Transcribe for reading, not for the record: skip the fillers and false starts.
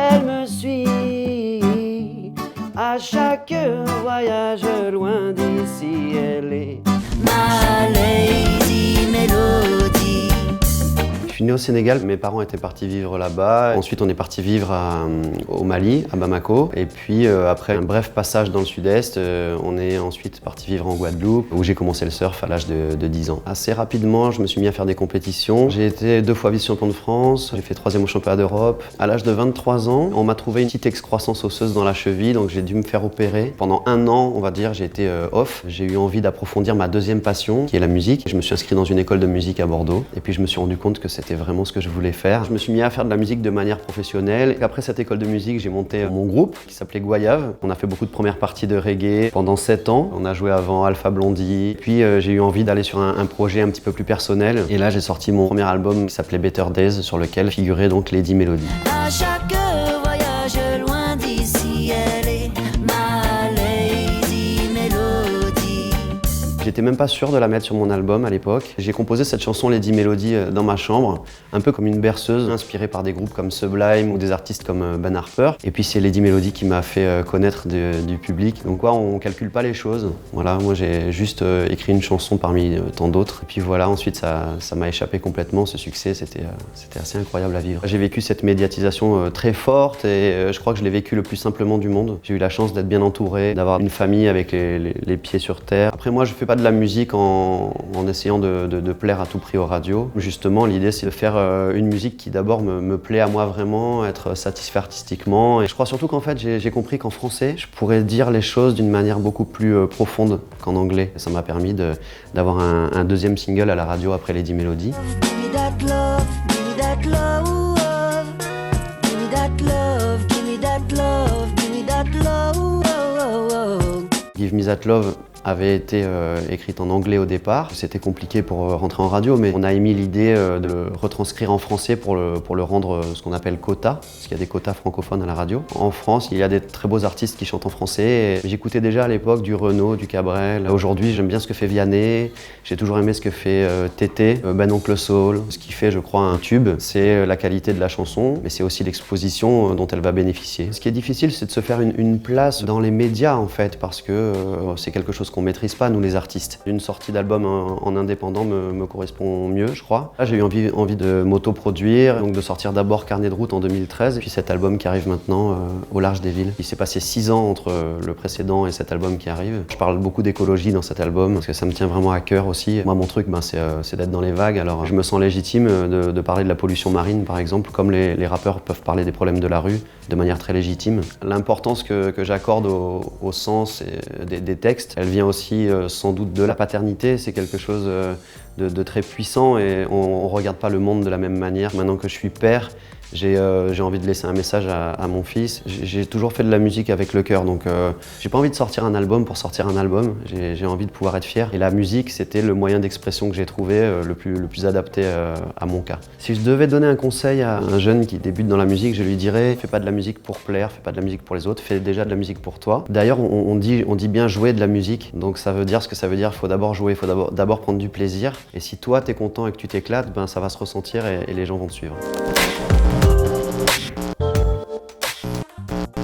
Elle me suit à chaque voyage loin d'ici. Elle est ma Lady Melody. Je suis né au Sénégal, mes parents étaient partis vivre là-bas. Ensuite, on est parti vivre au Mali, à Bamako. Et puis, après un bref passage dans le sud-est, on est ensuite parti vivre en Guadeloupe, où j'ai commencé le surf à l'âge de 10 ans. Assez rapidement, je me suis mis à faire des compétitions. J'ai été 2 fois vice-champion de France, j'ai fait 3e au championnat d'Europe. À l'âge de 23 ans, on m'a trouvé une petite excroissance osseuse dans la cheville, donc j'ai dû me faire opérer. Pendant 1 an, on va dire, j'ai été off. J'ai eu envie d'approfondir ma 2e passion, qui est la musique. Je me suis inscrit dans une école de musique à Bordeaux. Et puis, je me suis rendu compte que c'était vraiment ce que je voulais faire. Je me suis mis à faire de la musique de manière professionnelle. Après cette école de musique, j'ai monté mon groupe qui s'appelait Goyave. On a fait beaucoup de premières parties de reggae pendant 7 ans. On a joué avant Alpha Blondie. Puis j'ai eu envie d'aller sur un projet un petit peu plus personnel. Et là, j'ai sorti mon premier album qui s'appelait Better Days, sur lequel figurait donc Lady Melody. À chaque voyage loin d'ici, elle est ma Lady Melody. J'étais même pas sûr de la mettre sur mon album à l'époque. J'ai composé cette chanson Lady Melody dans ma chambre, un peu comme une berceuse, inspirée par des groupes comme Sublime ou des artistes comme Ben Harper. Et puis c'est Lady Melody qui m'a fait connaître du public. Donc quoi, on calcule pas les choses. Voilà, moi j'ai juste écrit une chanson parmi tant d'autres. Et puis voilà, ensuite ça m'a échappé complètement, ce succès, c'était assez incroyable à vivre. J'ai vécu cette médiatisation très forte et je crois que je l'ai vécu le plus simplement du monde. J'ai eu la chance d'être bien entouré, d'avoir une famille avec les pieds sur terre. Après moi, je fais pas de la musique en essayant de plaire à tout prix aux radios. Justement, l'idée c'est de faire une musique qui d'abord me plaît à moi vraiment, être satisfait artistiquement. Et je crois surtout qu'en fait, j'ai compris qu'en français, je pourrais dire les choses d'une manière beaucoup plus profonde qu'en anglais. Et ça m'a permis d'avoir un 2e single à la radio après Lady Melody. Give Me That Love avait été écrite en anglais au départ. C'était compliqué pour rentrer en radio, mais on a émis l'idée de le retranscrire en français pour le rendre ce qu'on appelle quota, parce qu'il y a des quotas francophones à la radio. En France, il y a des très beaux artistes qui chantent en français. J'écoutais déjà à l'époque du Renaud, du Cabrel. Aujourd'hui, j'aime bien ce que fait Vianney. J'ai toujours aimé ce que fait Tété, Ben Oncle Soul. Ce qui fait, je crois, un tube, c'est la qualité de la chanson, mais c'est aussi l'exposition dont elle va bénéficier. Ce qui est difficile, c'est de se faire une place dans les médias, en fait, parce que c'est quelque chose qu'on maîtrise pas, nous les artistes. Une sortie d'album en indépendant me correspond mieux, je crois. Là, j'ai eu envie de m'auto-produire, donc de sortir d'abord Carnet de route en 2013, puis cet album qui arrive maintenant au large des villes. Il s'est passé 6 ans entre le précédent et cet album qui arrive. Je parle beaucoup d'écologie dans cet album, parce que ça me tient vraiment à cœur aussi. Moi, mon truc, c'est d'être dans les vagues, alors je me sens légitime de parler de la pollution marine, par exemple, comme les rappeurs peuvent parler des problèmes de la rue, de manière très légitime. L'importance que j'accorde au sens des textes, elle vient aussi sans doute de la paternité. C'est quelque chose de très puissant et on ne regarde pas le monde de la même manière. Maintenant que je suis père, j'ai envie de laisser un message à mon fils. J'ai toujours fait de la musique avec le cœur, donc j'ai pas envie de sortir un album pour sortir un album. J'ai envie de pouvoir être fier. Et la musique, c'était le moyen d'expression que j'ai trouvé le plus adapté à mon cas. Si je devais donner un conseil à un jeune qui débute dans la musique, je lui dirais fais pas de la musique pour plaire, fais pas de la musique pour les autres, fais déjà de la musique pour toi. D'ailleurs, on dit bien jouer de la musique, donc ça veut dire ce que ça veut dire. Il faut d'abord jouer, il faut d'abord prendre du plaisir. Et si toi t'es content et que tu t'éclates, ben ça va se ressentir et les gens vont te suivre.